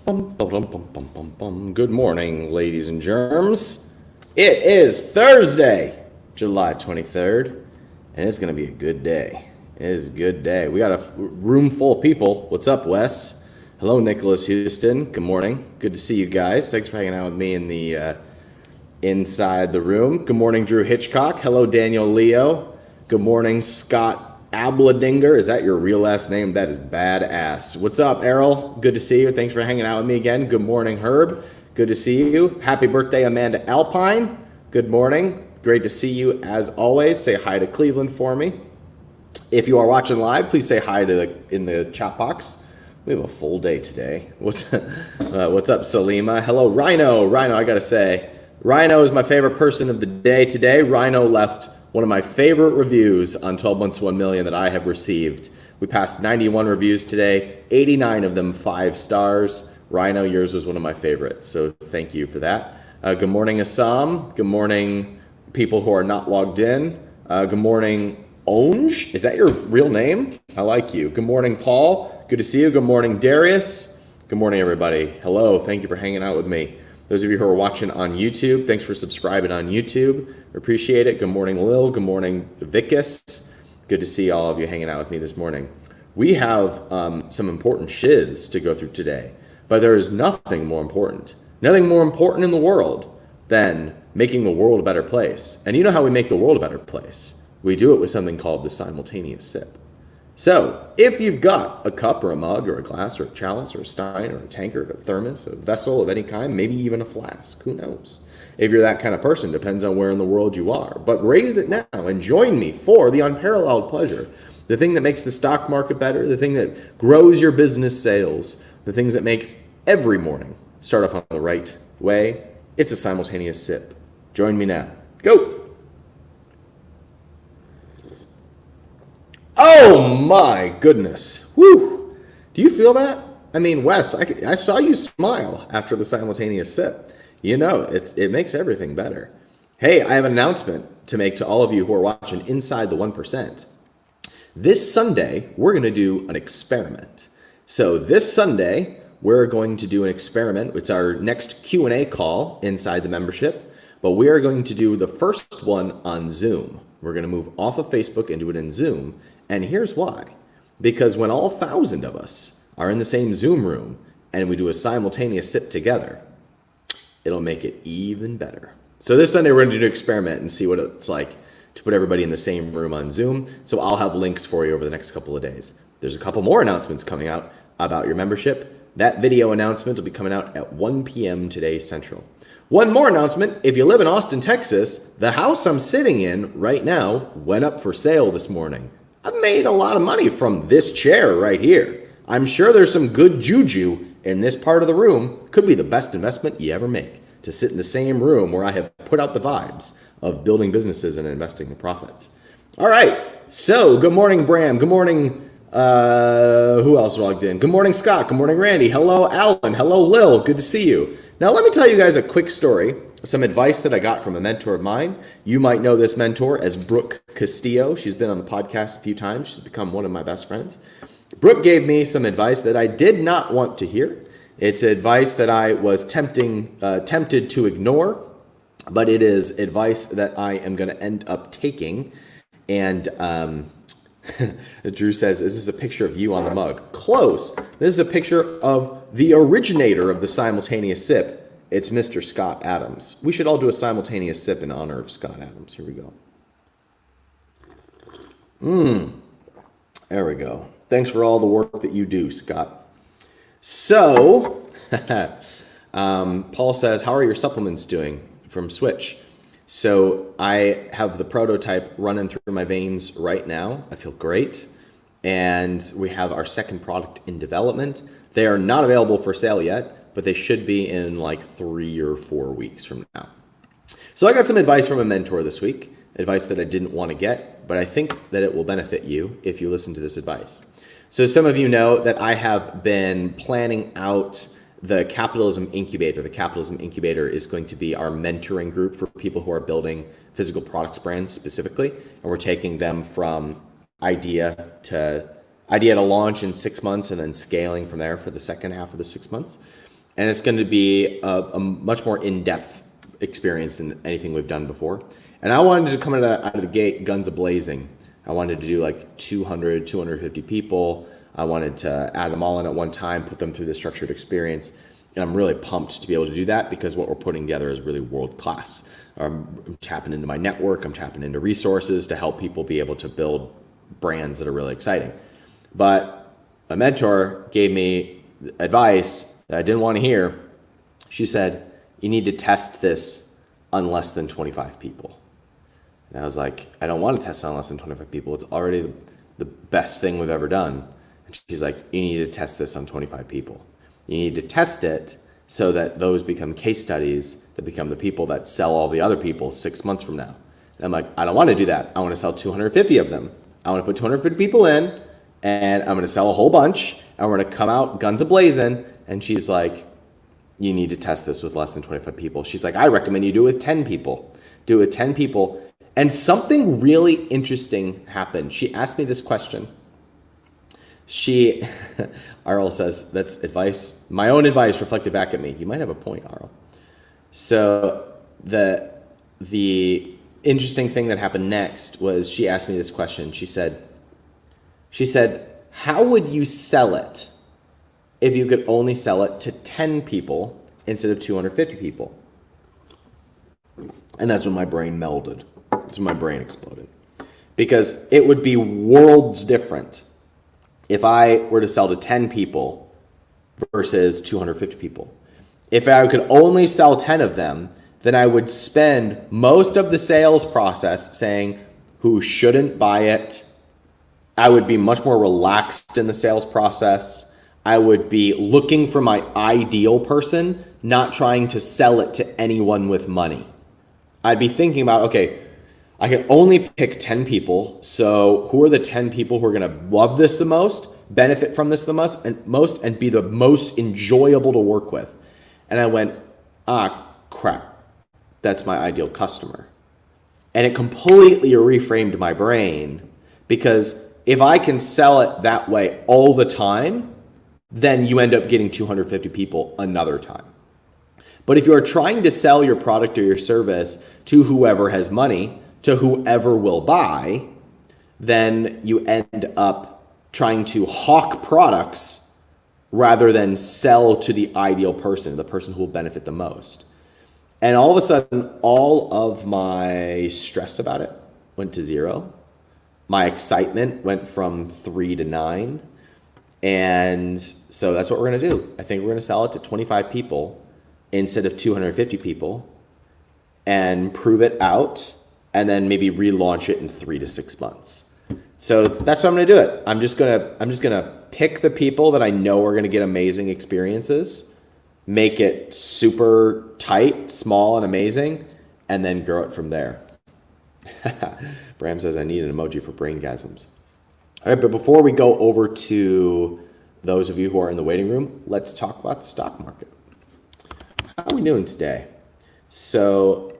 Good morning, ladies and germs. It is Thursday, July 23rd, and it's going to be a good day. It is a good day. We got a room full of people. What's up, Wes? Hello, Nicholas Houston. Good morning. Good to see you guys. Thanks for hanging out with me in the inside the room. Good morning, Drew Hitchcock. Hello, Daniel Leo. Good morning, Scott Abladinger. Is that your real last name? That is badass. What's up, Errol? Good to see you. Thanks for hanging out with me again. Good morning, Herb. Good to see you. Happy birthday, Amanda Alpine. Good morning. Great to see you as always. Say hi to Cleveland for me. If you are watching live, please say hi in the chat box. We have a full day today. What's up, Salima? Hello, Rhino. Rhino, I gotta say, Rhino is my favorite person of the day today. Rhino left one of my favorite reviews on 12 Months to 1 Million that I have received. We passed 91 reviews today, 89 of them 5 stars. Rhino, yours was one of my favorites, so thank you for that. Good morning, Assam. Good morning, people who are not logged in. Good morning, Onge. Is that your real name? I like you. Good morning, Paul. Good to see you. Good morning, Darius. Good morning, everybody. Hello. Thank you for hanging out with me. Those of you who are watching on YouTube, thanks for subscribing on YouTube. Appreciate it. Good morning, Lil. Good morning, Vicus. Good to see all of you hanging out with me this morning. We have some important shiz to go through today, but there is nothing more important in the world than making the world a better place. And you know how we make the world a better place? We do it with something called the simultaneous sip. So if you've got a cup or a mug or a glass or a chalice or a stein or a tankard, a thermos, a vessel of any kind, maybe even a flask, who knows? If you're that kind of person, depends on where in the world you are. But raise it now and join me for the unparalleled pleasure, the thing that makes the stock market better, the thing that grows your business sales, the things that makes every morning start off on the right way. It's a simultaneous sip. Join me now. Go! Oh my goodness. Woo! Do you feel that? I mean, Wes, I saw you smile after the simultaneous sip. You know, it makes everything better. Hey, I have an announcement to make to all of you who are watching Inside the 1%. This Sunday, we're going to do an experiment. So this Sunday, we're going to do an experiment. It's our next Q&A call inside the membership, but we are going to do the first one on Zoom. We're going to move off of Facebook and do it in Zoom. And here's why. Because when all 1,000 of us are in the same Zoom room and we do a simultaneous sip together, it'll make it even better. So this Sunday, we're going to do an experiment and see what it's like to put everybody in the same room on Zoom. So I'll have links for you over the next couple of days. There's a couple more announcements coming out about your membership. That video announcement will be coming out at 1 p.m. today Central. One more announcement. If you live in Austin, Texas, the house I'm sitting in right now went up for sale this morning. I've made a lot of money from this chair right here. I'm sure there's some good juju in this part of the room. Could be the best investment you ever make, to sit in the same room where I have put out the vibes of building businesses and investing the profits. All right. So good morning, Bram. Good morning. Who else logged in? Good morning, Scott. Good morning, Randy. Hello, Alan. Hello, Lil. Good to see you. Now, let me tell you guys a quick story, some advice that I got from a mentor of mine. You might know this mentor as Brooke Castillo. She's been on the podcast a few times. She's become one of my best friends. Brooke gave me some advice that I did not want to hear. It's advice that I was tempted to ignore, but it is advice that I am going to end up taking. And Drew says, is this a picture of you on the mug? Close. This is a picture of the originator of the simultaneous sip. It's Mr. Scott Adams. We should all do a simultaneous sip in honor of Scott Adams. Here we go. There we go. Thanks for all the work that you do, Scott. So, Paul says, how are your supplements doing from Switch? So I have the prototype running through my veins right now. I feel great. And we have our second product in development. They are not available for sale yet, but they should be in like 3 or 4 weeks from now. So I got some advice from a mentor this week, advice that I didn't want to get, but I think that it will benefit you if you listen to this advice. So some of you know that I have been planning out the Capitalism Incubator. The Capitalism Incubator is going to be our mentoring group for people who are building physical products brands specifically. And we're taking them from idea to launch in 6 months and then scaling from there for the second half of the 6 months. And it's going to be a much more in-depth experience than anything we've done before. And I wanted to come out of the gate guns a-blazing. I wanted to do like 200, 250 people. I wanted to add them all in at one time, put them through the structured experience. And I'm really pumped to be able to do that because what we're putting together is really world-class. I'm tapping into my network. I'm tapping into resources to help people be able to build brands that are really exciting. But my mentor gave me advice that I didn't want to hear. She said, you need to test this on less than 25 people. And I was like, I don't want to test on less than 25 people. It's already the best thing we've ever done. And she's like, you need to test this on 25 people. You need to test it so that those become case studies that become the people that sell all the other people 6 months from now. And I'm like, I don't want to do that. I want to sell 250 of them. I want to put 250 people in, and I'm going to sell a whole bunch, and we're going to come out guns a-blazing. And she's like, you need to test this with less than 25 people. She's like, I recommend you do it with 10 people. Do it with 10 people. And something really interesting happened. She asked me this question. Arl says, that's advice, my own advice reflected back at me. You might have a point, Arl. So the interesting thing that happened next was she asked me this question. She said, how would you sell it if you could only sell it to 10 people instead of 250 people? And that's when my brain melded. That's when my brain exploded. Because it would be worlds different if I were to sell to 10 people versus 250 people. If I could only sell 10 of them, then I would spend most of the sales process saying who shouldn't buy it. I would be much more relaxed in the sales process. I would be looking for my ideal person, not trying to sell it to anyone with money. I'd be thinking about, okay, I can only pick 10 people. So who are the 10 people who are going to love this the most, benefit from this the most, and be the most enjoyable to work with? And I went, crap, that's my ideal customer. And it completely reframed my brain, because if I can sell it that way all the time, then you end up getting 250 people another time. But if you are trying to sell your product or your service to whoever has money, to whoever will buy, then you end up trying to hawk products rather than sell to the ideal person, the person who will benefit the most. And all of a sudden, all of my stress about it went to zero. My excitement went from 3 to 9. And so that's what we're going to do. I think we're going to sell it to 25 people instead of 250 people and prove it out, and then maybe relaunch it in 3 to 6 months. So that's how I'm going to do it. I'm just going to pick the people that I know are going to get amazing experiences, make it super tight, small, and amazing, and then grow it from there. Bram says I need an emoji for braingasms. All right, but before we go over to those of you who are in the waiting room, let's talk about the stock market. How are we doing today? So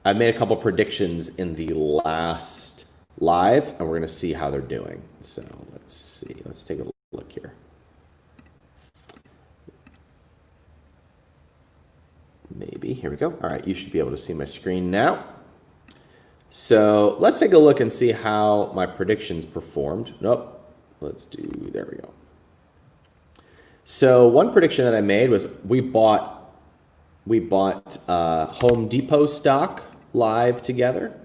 I made a couple predictions in the last live, and we're going to see how they're doing. So let's see. Let's take a look here. Maybe. Here we go. All right, you should be able to see my screen now. So let's take a look and see how my predictions performed. Nope. There we go. So one prediction that I made was we bought Home Depot stock live together.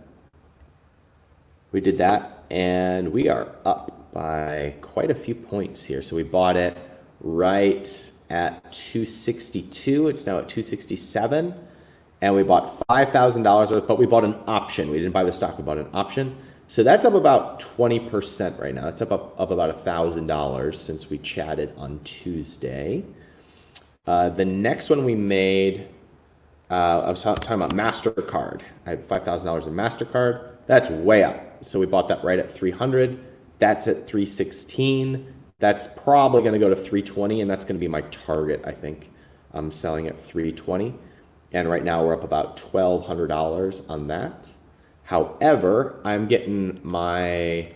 We did that, and we are up by quite a few points here. So we bought it right at 262. It's now at 267. And we bought $5,000 worth, but we bought an option. We didn't buy the stock, we bought an option. So that's up about 20% right now. That's up about $1,000 since we chatted on Tuesday. The next one we made, I was talking about MasterCard. I had $5,000 in MasterCard. That's way up. So we bought that right at 300. That's at 316. That's probably going to go to 320, and that's going to be my target, I think. I'm selling at 320. And right now we're up about $1,200 on that. However, I'm getting my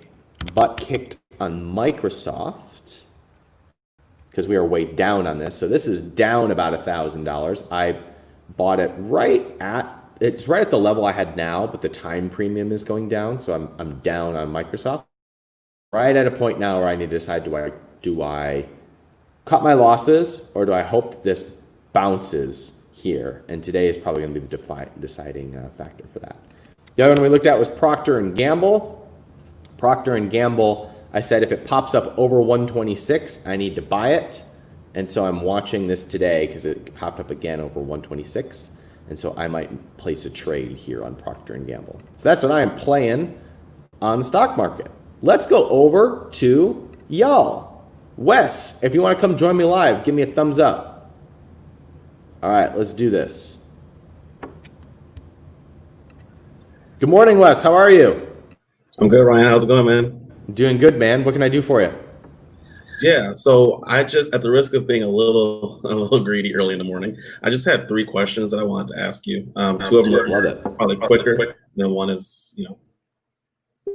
butt kicked on Microsoft. because we are way down on this. So this is down about $1,000. I bought it it's right at the level I had now, but the time premium is going down. So I'm down on Microsoft. Right at a point now where I need to decide, do I cut my losses, or do I hope that this bounces here? And today is probably going to be the deciding factor for that. The other one we looked at was Procter Gamble. Procter Gamble, I said if it pops up over 126, I need to buy it. And so I'm watching this today because it popped up again over 126. And so I might place a trade here on Procter Gamble. So that's what I am playing on the stock market. Let's go over to y'all. Wes, if you want to come join me live, give me a thumbs up. All right, let's do this. Good morning, Wes. How are you? I'm good, Ryan. How's it going, man? Doing good, man. What can I do for you? Yeah, so I just, at the risk of being a little greedy early in the morning, I just had 3 questions that I wanted to ask you. 2 of them are probably quicker, and then one is,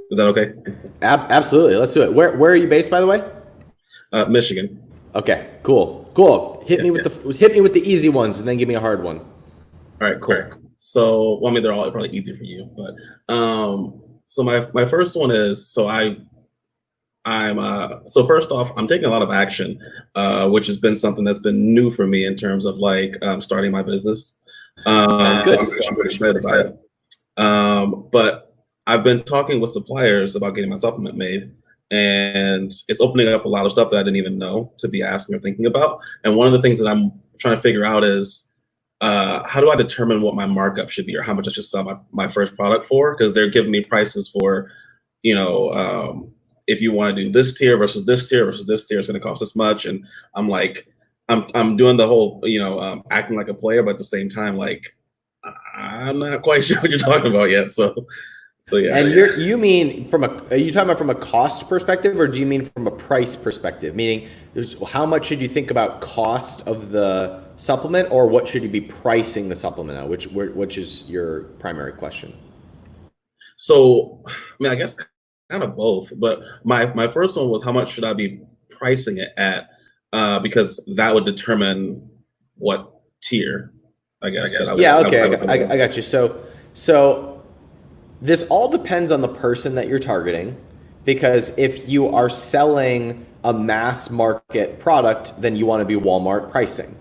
is that okay? Absolutely. Let's do it. Where are you based, by the way? Michigan. Okay, cool. Hit me with the easy ones, and then give me a hard one. All right, cool. So, well, I mean, they're all probably easy for you, but so my first one is, so first off, I'm taking a lot of action, which has been something that's been new for me in terms of starting my business. So I'm pretty excited about it. But I've been talking with suppliers about getting my supplement made, and it's opening up a lot of stuff that I didn't even know to be asking or thinking about. And one of the things that I'm trying to figure out is how do I determine what my markup should be, or how much I should sell my first product for? Because they're giving me prices for, if you want to do this tier versus this tier versus this tier, it's going to cost this much. And I'm like, I'm doing the whole, acting like a player, but at the same time, I'm not quite sure what you're talking about yet. So yeah. And you mean are you talking about from a cost perspective, or do you mean from a price perspective? Meaning, how much should you think about cost of the supplement, or what should you be pricing the supplement at? Which is your primary question? So, I mean, I guess kind of both, but my first one was how much should I be pricing it at? Because that would determine what tier, I guess. Yeah, okay, I got you. So this all depends on the person that you're targeting, because if you are selling a mass market product, then you want to be Walmart pricing.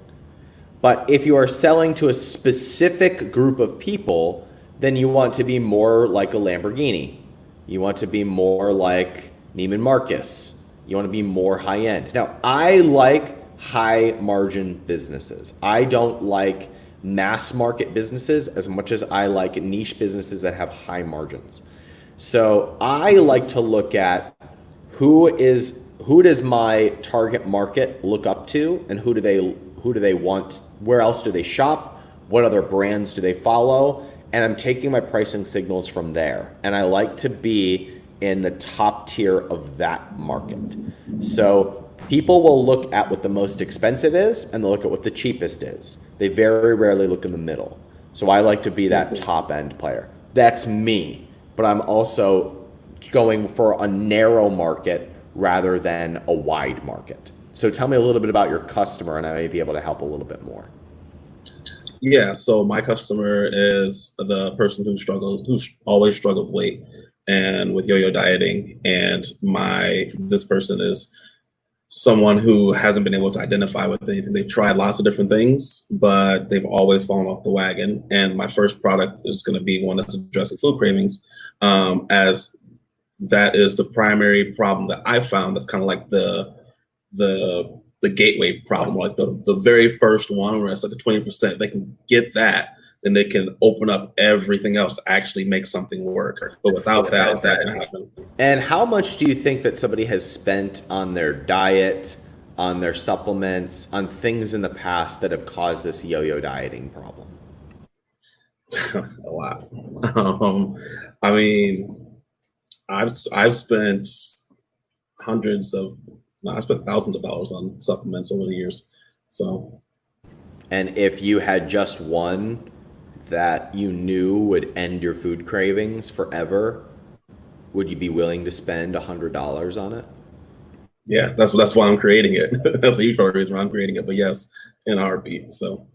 But if you are selling to a specific group of people, then you want to be more like a Lamborghini. You want to be more like Neiman Marcus. You want to be more high end. Now, I like high margin businesses. I don't like mass market businesses as much as I like niche businesses that have high margins. So I like to look at who does my target market look up to, and who do they want, where else do they shop, what other brands do they follow, and I'm taking my pricing signals from there. And I like to be in the top tier of that market. So people will look at what the most expensive is, and they'll look at what the cheapest is. They very rarely look in the middle. So I like to be that top end player. That's me, but I'm also going for a narrow market rather than a wide market. So tell me a little bit about your customer, and I may be able to help a little bit more. Yeah, so my customer is the person who's always struggled with weight and with yo-yo dieting, and this person is someone who hasn't been able to identify with anything. They've tried lots of different things, but they've always fallen off the wagon. And my first product is going to be one that's addressing food cravings, as that is the primary problem that I found. That's kind of like the gateway problem, like the very first one, where it's like the 20%. They can get that, then they can open up everything else to actually make something work. But without that can happen. And how much do you think that somebody has spent on their diet, on their supplements, on things in the past that have caused this yo-yo dieting problem? A lot. I mean, I've spent I spent thousands of dollars on supplements over the years. So, and if you had just one that you knew would end your food cravings forever, would you be willing to spend $100 on it? Yeah, that's why I'm creating it. That's a huge part of the reason why I'm creating it. But yes, in a heartbeat. So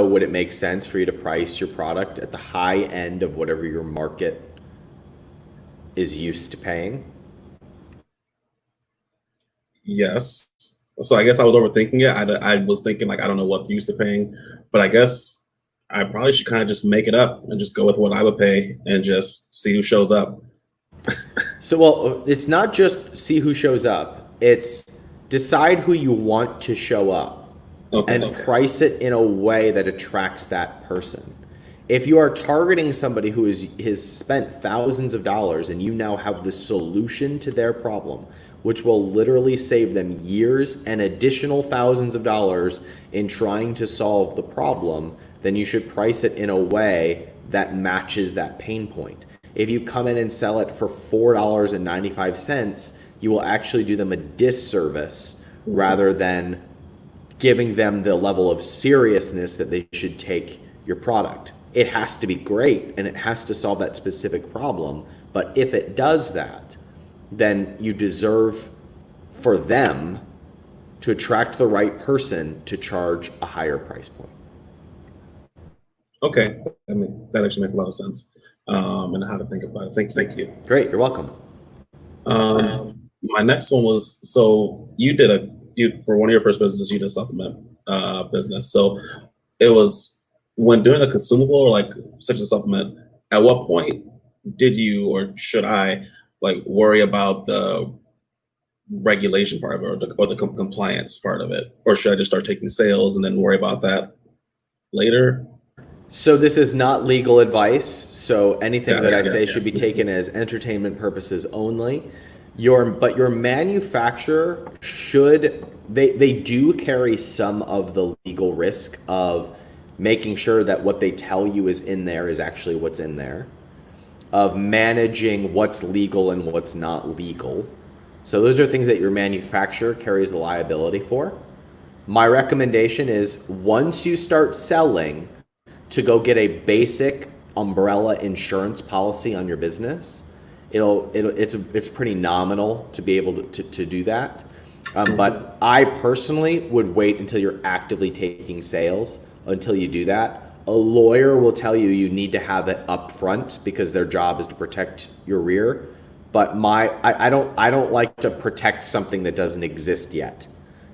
would it make sense for you to price your product at the high end of whatever your market is used to paying? Yes. So I guess I was overthinking it. I was thinking like I don't know what they're used to paying, but I guess I probably should kind of just make it up and just go with what I would pay and just see who shows up. So, well, it's not just see who shows up. It's decide who you want to show up and price it in a way that attracts that person. If you are targeting somebody who has spent thousands of dollars and you now have the solution to their problem, which will literally save them years and additional thousands of dollars in trying to solve the problem, then you should price it in a way that matches that pain point. If you come in and sell it for $4.95, you will actually do them a disservice rather than giving them the level of seriousness that they should take your product. It has to be great and it has to solve that specific problem. But if it does that, then you deserve for them to attract the right person to charge a higher price point. Okay, that actually makes a lot of sense. And how to think about it. Thank you. Great, you're welcome. My next one was, so you for one of your first businesses, you did a supplement business. So it was when doing a consumable or like such a supplement, at what point did you or should I like worry about the regulation part of it or the compliance part of it? Or should I just start taking sales and then worry about that later? So this is not legal advice. So anything that I say should be taken as entertainment purposes only. But your manufacturer they do carry some of the legal risk of making sure that what they tell you is in there is actually what's in there, of managing what's legal and what's not legal. So those are things that your manufacturer carries the liability for. My recommendation is once you start selling, to go get a basic umbrella insurance policy on your business. It's pretty nominal to be able to do that. But I personally would wait until you're actively taking sales until you do that. A lawyer will tell you you need to have it up front because their job is to protect your rear. But I don't like to protect something that doesn't exist yet.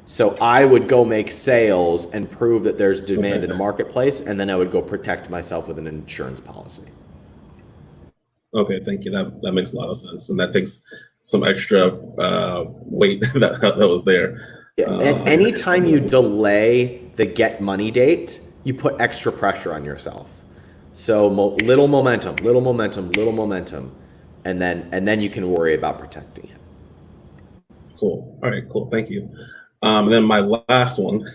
So I would go make sales and prove that there's demand in the marketplace, and then I would go protect myself with an insurance policy. Okay, thank you. That makes a lot of sense, and that takes some extra weight that was there. Yeah, and anytime you delay the get money date, you put extra pressure on yourself. So little momentum, and then you can worry about protecting it. Cool. All right. Cool. Thank you. And then my last one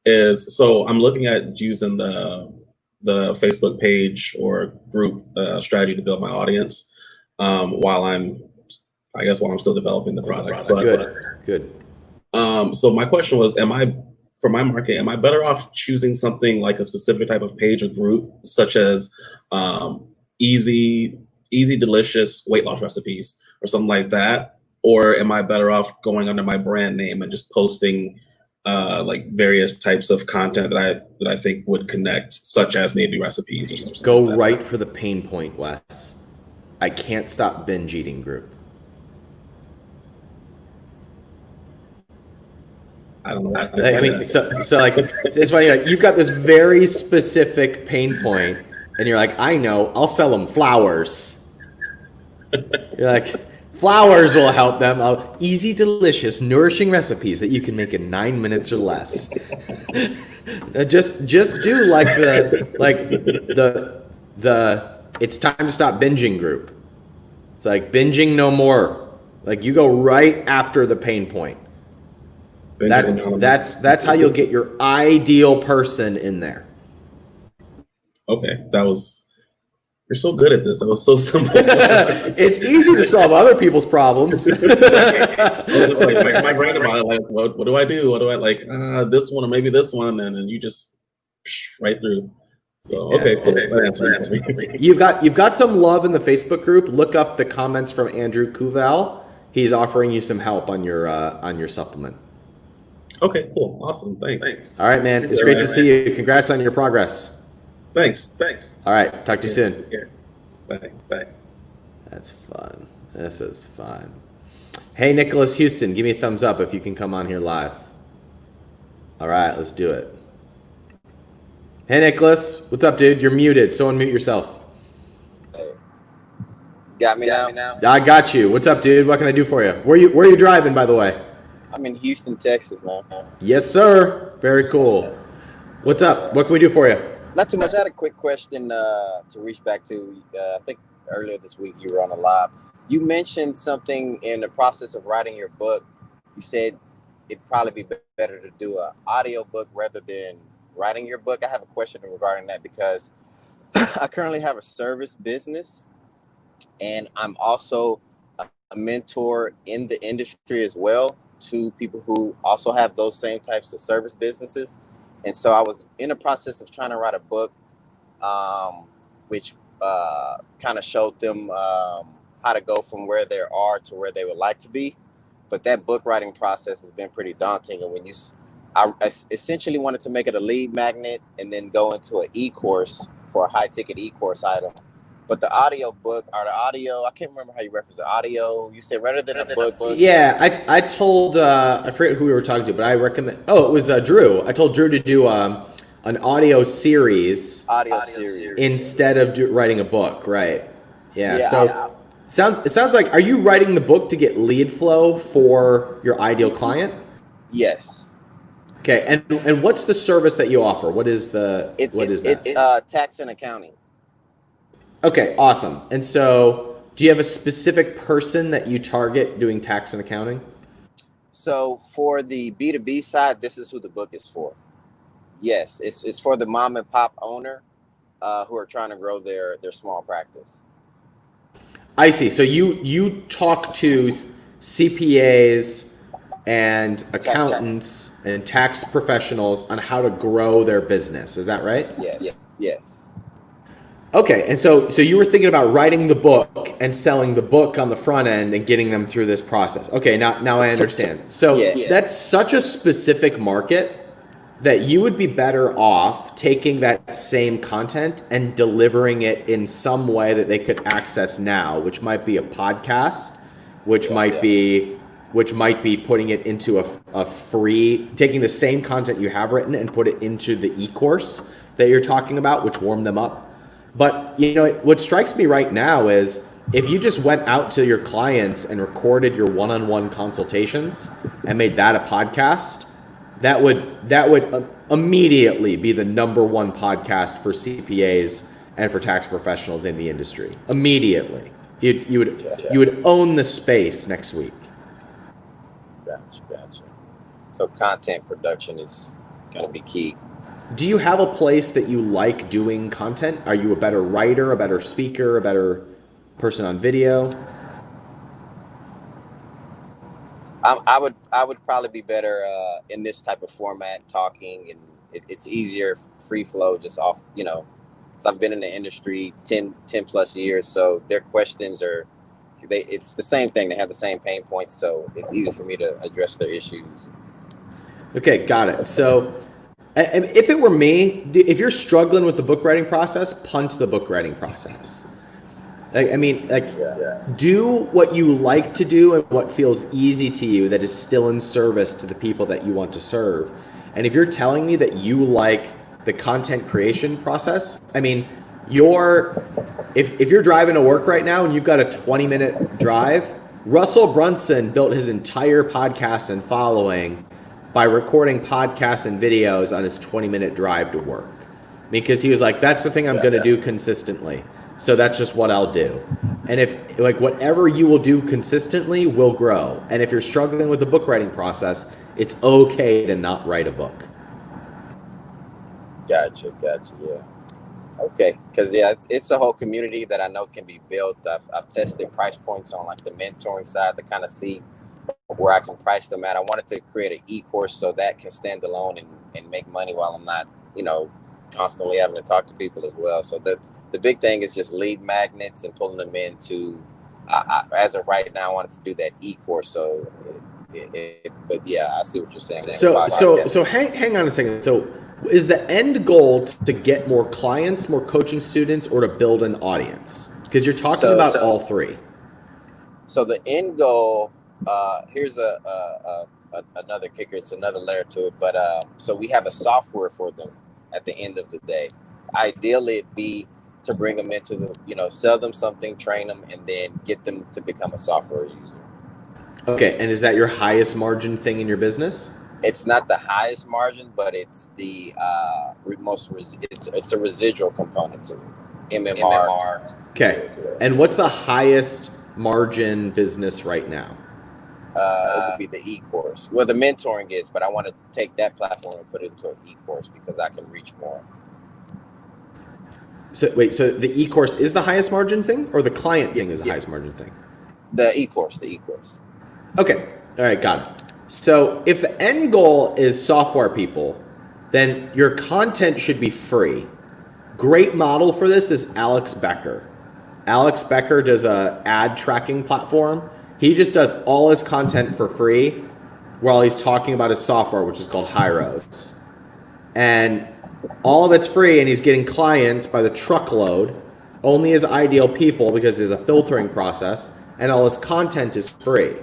is, so I'm looking at using the Facebook page or group strategy to build my audience while I'm still developing the product. Good. So my question was, for my market, am I better off choosing something like a specific type of page or group, such as easy, delicious weight loss recipes or something like that? Or am I better off going under my brand name and just posting like various types of content that I think would connect, such as maybe recipes or something? Go right for the pain point, Wes. I can't stop binge eating group. I don't know. I mean, so like it's funny. Like, you've got this very specific pain point, and you're like, I know, I'll sell them flowers. You're like, flowers will help them. Easy, delicious, nourishing recipes that you can make in 9 minutes or less. just do like the it's time to stop binging group. It's like binging no more. Like you go right after the pain point. That's how you'll get your ideal person in there. Okay, you're so good at this. That was so simple. It's easy to solve other people's problems. Like my brain about it, like, what do I do? What do I like? This one or maybe this one, and you just right through. So okay, cool. That You've got some love in the Facebook group. Look up the comments from Andrew Kuval. he's offering you some help on your supplement. Okay, cool. Awesome. Thanks. All right, man. It's great to see you. Congrats on your progress. Thanks. All right. Talk to you soon. Bye. That's fun. This is fun. Hey, Nicholas Houston, give me a thumbs up if you can come on here live. All right, let's do it. Hey, Nicholas. What's up, dude? You're muted, so unmute yourself. Got me now? I got you. What's up, dude? What can I do for you? Where are you driving, by the way? I'm in Houston, Texas, man. Yes, sir. Very cool. What's up? What can we do for you? Not too much. I had a quick question to reach back to. I think earlier this week you were on a live. You mentioned something in the process of writing your book. You said it'd probably be better to do an audio book rather than writing your book. I have a question regarding that because I currently have a service business, and I'm also a mentor in the industry as well to people who also have those same types of service businesses. And so I was in the process of trying to write a book, which kind of showed them how to go from where they are to where they would like to be. But that book writing process has been pretty daunting. And I essentially wanted to make it a lead magnet and then go into an e-course for a high ticket e-course item. But the audio book or the audio, I can't remember how you reference the audio. You said rather than a book. Yeah, I told, I forget who we were talking to, but I recommend, it was Drew. I told Drew to do an audio series instead of writing a book, right? Yeah, so it sounds like, are you writing the book to get lead flow for your ideal client? Yes. Okay, and what's the service that you offer? What is that? It's tax and accounting. Okay, awesome. And so do you have a specific person that you target doing tax and accounting? So for the B2B side, this is who the book is for. Yes, it's for the mom and pop owner who are trying to grow their small practice. I see. So you talk to CPAs and accountants and tax professionals on how to grow their business. Is that right? Yes. Okay, and so you were thinking about writing the book and selling the book on the front end and getting them through this process. Okay, now I understand. So that's such a specific market that you would be better off taking that same content and delivering it in some way that they could access now, which might be a podcast, which might be putting it into a free, taking the same content you have written and put it into the e-course that you're talking about, which warmed them up. But what strikes me right now is if you just went out to your clients and recorded your one-on-one consultations and made that a podcast, that would immediately be the #1 podcast for CPAs and for tax professionals in the industry. Immediately, you would own the space next week. Gotcha. So content production is going to be key. Do you have a place that you like doing content? Are you a better writer, a better speaker, a better person on video? I would probably be better in this type of format, talking, and it's easier, free flow, just off. So I've been in the industry 10 plus years, so their questions it's the same thing. They have the same pain points, so it's easy for me to address their issues. Okay, got it. So. And if it were me, if you're struggling with the book writing process, punt the book writing process. Do what you like to do and what feels easy to you that is still in service to the people that you want to serve. And if you're telling me that you like the content creation process, if you're driving to work right now and you've got a 20-minute drive, Russell Brunson built his entire podcast and following by recording podcasts and videos on his 20-minute drive to work, because he was like, that's the thing I'm going to do consistently. So that's just what I'll do. And if whatever you will do consistently will grow. And if you're struggling with the book writing process, it's okay to not write a book. Gotcha. Yeah. Okay. Because it's a whole community that I know can be built. I've tested price points on the mentoring side to kind of see where I can price them at. I wanted to create an e-course so that can stand alone and make money while I'm not, constantly having to talk to people as well. So the big thing is just lead magnets and pulling them into as of right now, I wanted to do that e-course. So, but yeah, I see what you're saying. So hang on a second. So is the end goal to get more clients, more coaching students, or to build an audience? Because you're talking about all three. So the end goal, here's another kicker. It's another layer to it. But so we have a software for them at the end of the day. Ideally, it'd be to bring them into the, sell them something, train them, and then get them to become a software user. Okay, and is that your highest margin thing in your business? It's not the highest margin, but it's the it's a residual component to it. MMR. Okay, and what's the highest margin business right now? It would be the e-course. Well, the mentoring is, but I want to take that platform and put it into an e-course because I can reach more. So wait, so the e-course is the highest margin thing, or the client thing is the highest margin thing? The e-course. Okay, all right, got it. So if the end goal is software people, then your content should be free. Great model for this is Alex Becker. Alex Becker does a ad tracking platform. He just does all his content for free while he's talking about his software, which is called Hyros. And all of it's free, and he's getting clients by the truckload, only his ideal people because there's a filtering process, and all his content is free.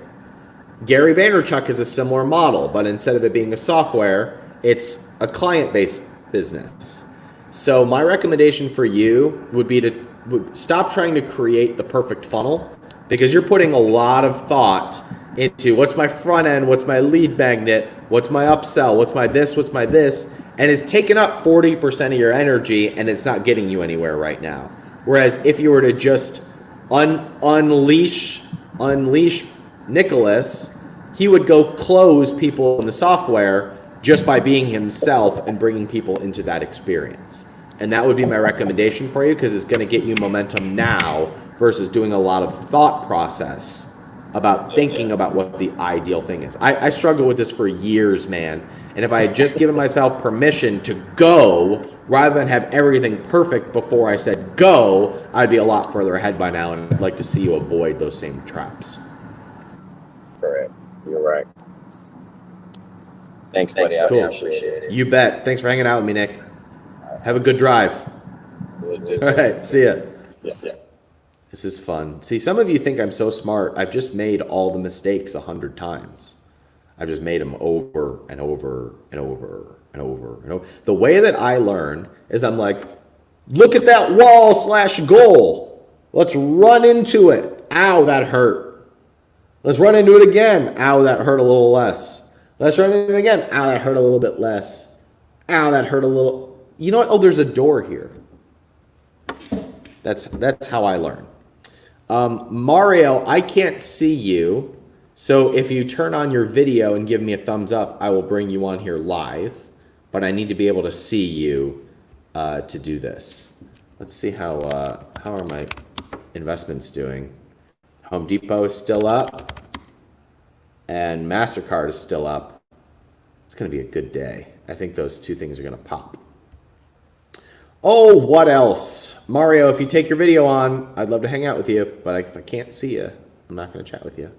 Gary Vaynerchuk is a similar model, but instead of it being a software, it's a client-based business. So my recommendation for you would be to stop trying to create the perfect funnel, because you're putting a lot of thought into what's my front end, what's my lead magnet, what's my upsell, what's my this, and it's taking up 40% of your energy and it's not getting you anywhere right now. Whereas if you were to just unleash Nicholas, he would go close people in the software just by being himself and bringing people into that experience. And that would be my recommendation for you, because it's going to get you momentum now versus doing a lot of thought process about thinking about what the ideal thing is. I struggled with this for years, man. And if I had just given myself permission to go rather than have everything perfect before I said go, I'd be a lot further ahead by now. And I'd like to see you avoid those same traps. Correct. You're right. Thanks, buddy. I appreciate it. You bet. Thanks for hanging out with me, Nick. Have a good drive. All right. See ya. Yeah. This is fun. See, some of you think I'm so smart. I've just made all the mistakes 100 times. I've just made them over and over and over and over and over. The way that I learn is I'm like, look at that wall/goal. Let's run into it. Ow, that hurt. Let's run into it again. Ow, that hurt a little less. Let's run into it again. Ow, that hurt a little bit less. Ow, that hurt a little. You know what? Oh, there's a door here. That's how I learn. Mario, I can't see you. So if you turn on your video and give me a thumbs up, I will bring you on here live. But I need to be able to see you to do this. Let's see how are my investments doing. Home Depot is still up. And MasterCard is still up. It's going to be a good day. I think those two things are going to pop. Oh, what else? Mario, if you take your video on, I'd love to hang out with you, but if I can't see you, I'm not going to chat with you.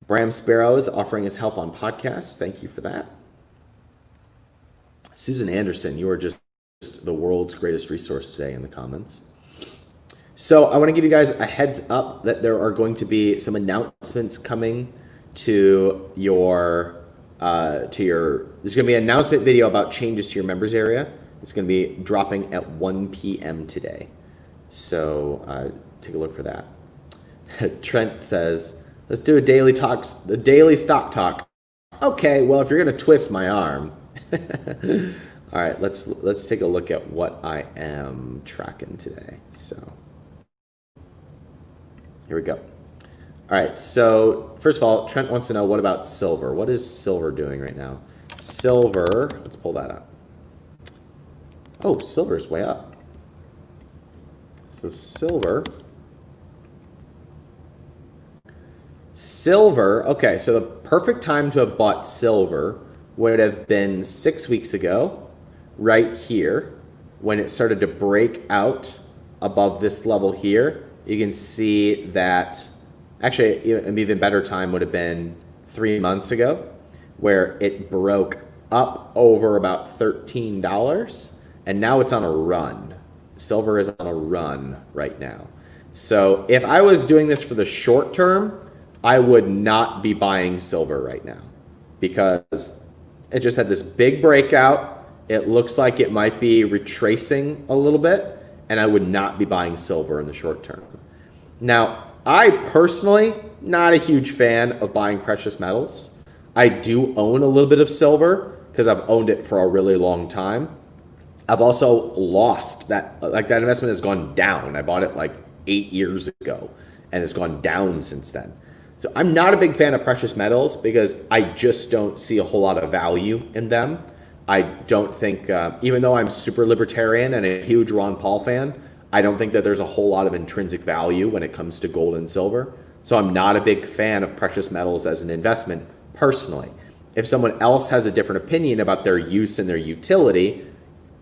Bram Sparrow is offering his help on podcasts. Thank you for that. Susan Anderson, you are just the world's greatest resource today in the comments. So I want to give you guys a heads up that there are going to be some announcements coming to your there's going to be an announcement video about changes to your members area. It's going to be dropping at 1 p.m. today. So take a look for that. Trent says, let's do a daily stock talk. Okay, well, if you're going to twist my arm. All right, let's take a look at what I am tracking today. So here we go. All right, so first of all, Trent wants to know, what about silver? What is silver doing right now? Silver, let's pull that up. Oh, silver is way up. So silver, okay, so the perfect time to have bought silver would have been 6 weeks ago, right here, when it started to break out above this level here. you can see that actually an even better time would have been 3 months ago, where it broke up over about $13, and now it's on a run. Silver is on a run right now. So if I was doing this for the short term, I would not be buying silver right now because it just had this big breakout. It looks like it might be retracing a little bit, and I would not be buying silver in the short term. Now, I personally, not a huge fan of buying precious metals. I do own a little bit of silver because I've owned it for a really long time. I've also lost that, like that investment has gone down. I bought it like 8 years ago and it's gone down since then. So I'm not a big fan of precious metals because I just don't see a whole lot of value in them. I don't think, even though I'm super libertarian and a huge Ron Paul fan, I don't think that there's a whole lot of intrinsic value when it comes to gold and silver. So I'm not a big fan of precious metals as an investment personally. If someone else has a different opinion about their use and their utility,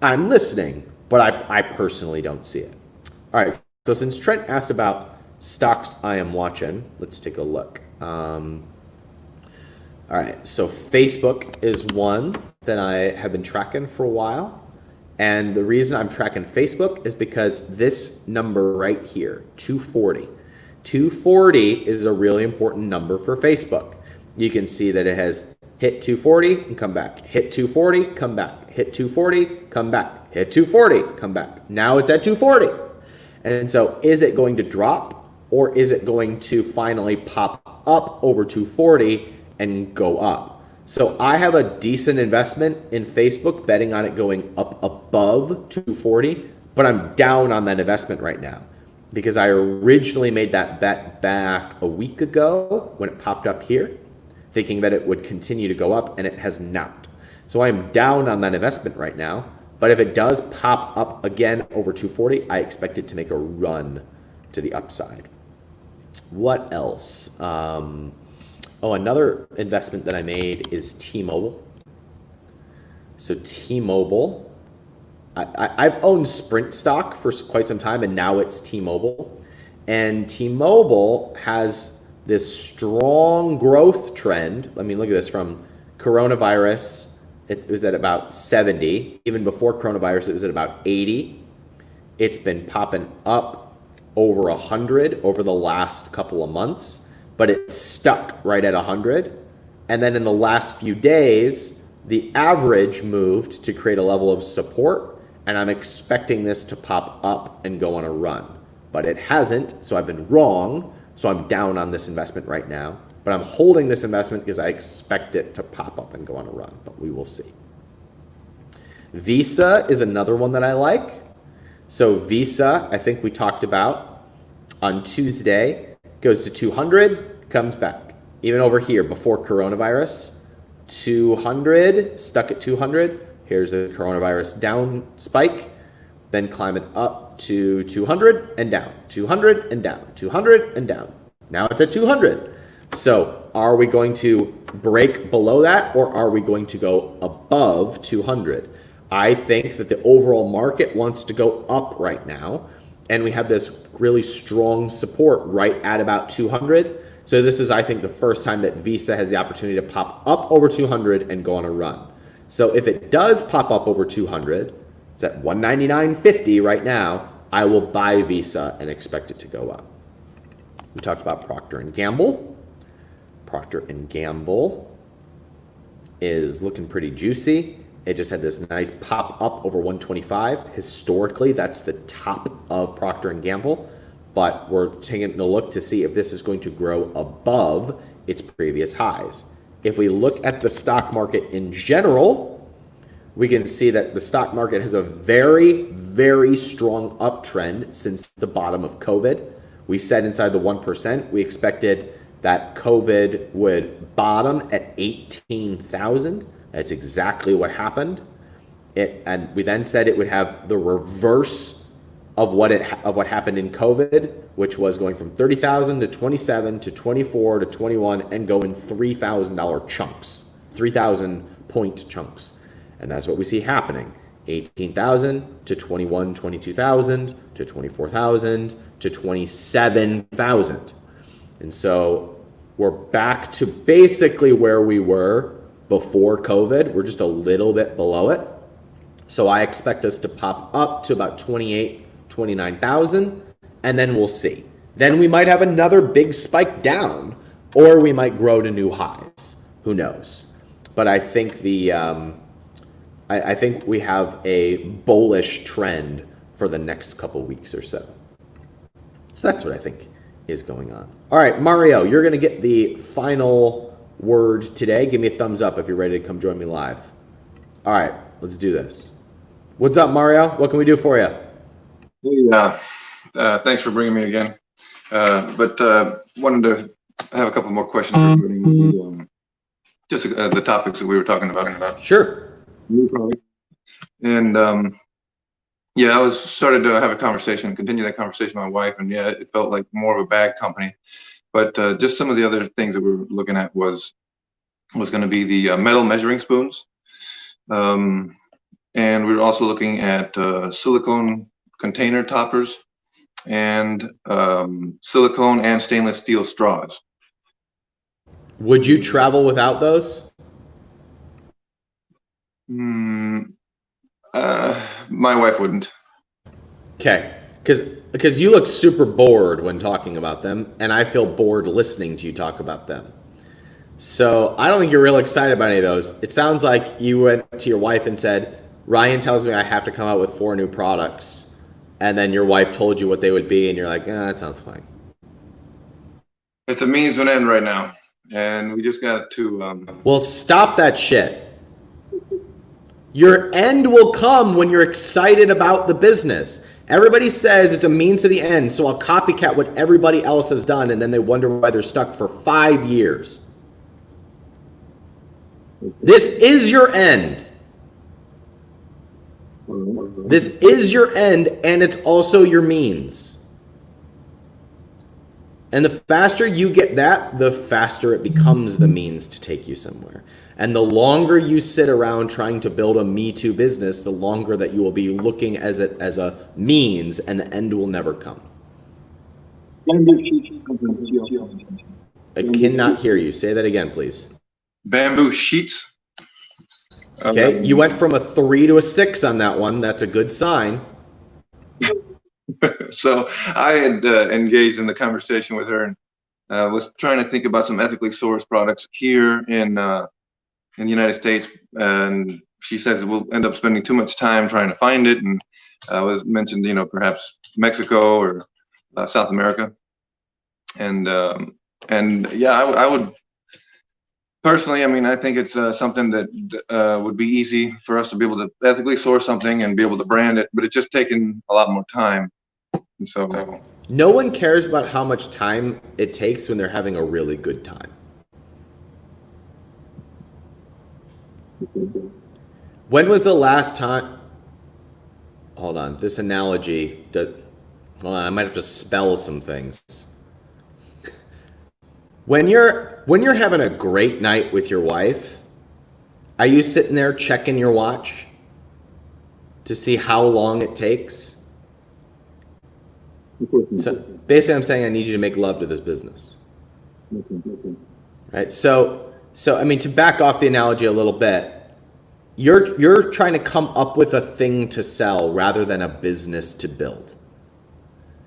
I'm listening, but I personally don't see it. All right, so since Trent asked about stocks I am watching, let's take a look. All right, so Facebook is one that I have been tracking for a while. And the reason I'm tracking Facebook is because this number right here, 240. 240 is a really important number for Facebook. You can see that it has hit 240 and come back, hit 240, come back, hit 240, come back, hit 240, come back. Now it's at 240. And so is it going to drop or is it going to finally pop up over 240 and go up? So I have a decent investment in Facebook, betting on it going up above 240, but I'm down on that investment right now because I originally made that bet back a week ago when it popped up here, thinking that it would continue to go up, and it has not. So I'm down on that investment right now, but if it does pop up again over 240, I expect it to make a run to the upside. What else? Another investment that I made is T-Mobile. So T-Mobile, I've owned Sprint stock for quite some time, and now it's T-Mobile. And T-Mobile has this strong growth trend. I mean, look at this. From coronavirus, it was at about 70. Even before coronavirus, it was at about 80. It's been popping up over 100 over the last couple of months, but it's stuck right at 100. And then in the last few days, the average moved to create a level of support, and I'm expecting this to pop up and go on a run. But it hasn't, so I've been wrong, so I'm down on this investment right now. But I'm holding this investment because I expect it to pop up and go on a run, but we will see. Visa is another one that I like. So Visa, I think we talked about on Tuesday, goes to 200, comes back. Even over here before coronavirus, 200, stuck at 200. Here's the coronavirus down spike, then climbing up to 200 and down, 200 and down, 200 and down. Now it's at 200. So are we going to break below that, or are we going to go above 200? I think that the overall market wants to go up right now, and we have this really strong support right at about 200. So this is, I think, the first time that Visa has the opportunity to pop up over 200 and go on a run. So if it does pop up over 200, it's at 199.50 right now, I will buy Visa and expect it to go up. We talked about Procter Gamble. Procter Gamble is looking pretty juicy. It just had this nice pop up over 125. Historically, that's the top of Procter & Gamble, but we're taking a look to see if this is going to grow above its previous highs. If we look at the stock market in general, we can see that the stock market has a very, very strong uptrend since the bottom of COVID. We said inside the 1%, we expected that COVID would bottom at 18,000. That's exactly what happened. And we then said it would have the reverse of what happened in COVID, which was going from 30,000 to 27 to 24 to 21 and go in $3,000 chunks, 3,000 point chunks. And that's what we see happening. 18,000 to 21, 22,000 to 24,000 to 27,000. And so we're back to basically where we were before COVID. We're just a little bit below it. So I expect us to pop up to about 28, 29,000, and then we'll see. Then we might have another big spike down, or we might grow to new highs. Who knows? But I think I think we have a bullish trend for the next couple weeks or so. So that's what I think is going on. All right, Mario, you're going to get the final word today. Give me a thumbs up if you're ready to come join me live. All right, let's do this. What's up, Mario? What can we do for you? Yeah, thanks for bringing me again. But wanted to have a couple more questions regarding the topics that we were talking about. Sure. And yeah, I started to have a conversation, continue that conversation with my wife, and yeah, it felt like more of a bag company. But just some of the other things that we were looking at was going to be the metal measuring spoons. And we were also looking at silicone container toppers and silicone and stainless steel straws. Would you travel without those? My wife wouldn't. Okay, because you look super bored when talking about them, and I feel bored listening to you talk about them. So I don't think you're real excited about any of those. It sounds like you went to your wife and said, Ryan tells me I have to come out with 4 new products, and then your wife told you what they would be, and you're like, that sounds fine. It's a means to an end right now, and we just got to... Well, stop that shit. Your end will come when you're excited about the business. Everybody says it's a means to the end, so I'll copycat what everybody else has done, and then they wonder why they're stuck for 5 years. This is your end. This is your end, and it's also your means. And the faster you get that, the faster it becomes the means to take you somewhere. And the longer you sit around trying to build a Me Too business, the longer that you will be looking as a means, and the end will never come. I cannot hear you. Say that again, please. Bamboo sheets. Okay, you went from a 3 to a 6 on that one. That's a good sign. So I had engaged in the conversation with her and was trying to think about some ethically sourced products here in the United States. And she says we'll end up spending too much time trying to find it. And was mentioned, perhaps Mexico or South America. And yeah, I would. Personally, I think it's something that would be easy for us to be able to ethically source something and be able to brand it, but it's just taken a lot more time. And so, no one cares about how much time it takes when they're having a really good time. When was the last time? Hold on, this analogy. Hold on, I might have to spell some things. When you're having a great night with your wife, are you sitting there checking your watch to see how long it takes? So basically I'm saying I need you to make love to this business. Right? So to back off the analogy a little bit, you're trying to come up with a thing to sell rather than a business to build.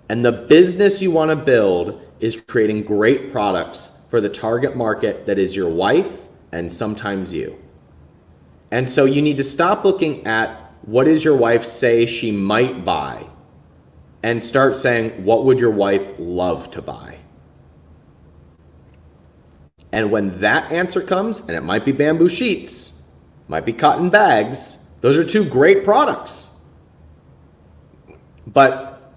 And the business you want to build is creating great products for the target market that is your wife and sometimes you. And so you need to stop looking at what does your wife say she might buy and start saying, what would your wife love to buy? And when that answer comes, and it might be bamboo sheets, might be cotton bags, those are 2 great products.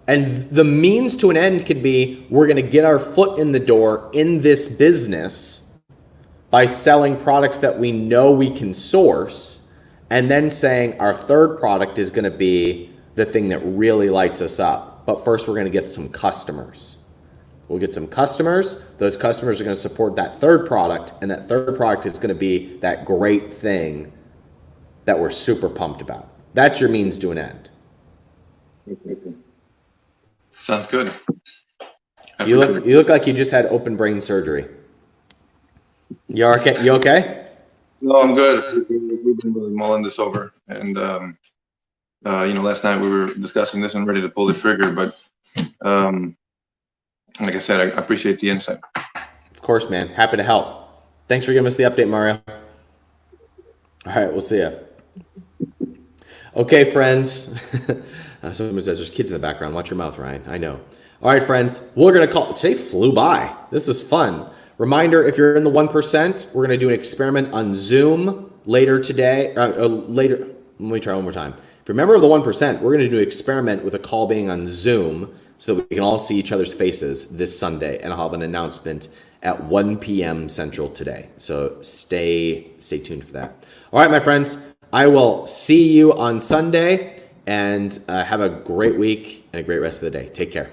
And the means to an end could be, we're going to get our foot in the door in this business by selling products that we know we can source, and then saying our third product is going to be the thing that really lights us up. But first, we're going to get some customers. We'll get some customers. Those customers are going to support that third product, and that third product is going to be that great thing that we're super pumped about. That's your means to an end. Sounds good. You look like you just had open brain surgery. You okay? You okay? No, I'm good. We've been really mulling this over, and last night we were discussing this and ready to pull the trigger. But like I said, I appreciate the insight. Of course, man. Happy to help. Thanks for giving us the update, Mario. All right, we'll see ya. Okay, friends. Someone says there's kids in the background. Watch your mouth, Ryan. I know. All right, friends. We're going to call. Today flew by. This is fun. Reminder, if you're in the 1%, we're going to do an experiment on Zoom later today. Later. Let me try one more time. If you're a member of the 1%, we're going to do an experiment with a call being on Zoom so that we can all see each other's faces this Sunday. And I'll have an announcement at 1 p.m. Central today. So stay tuned for that. All right, my friends. I will see you on Sunday, and have a great week and a great rest of the day. Take care.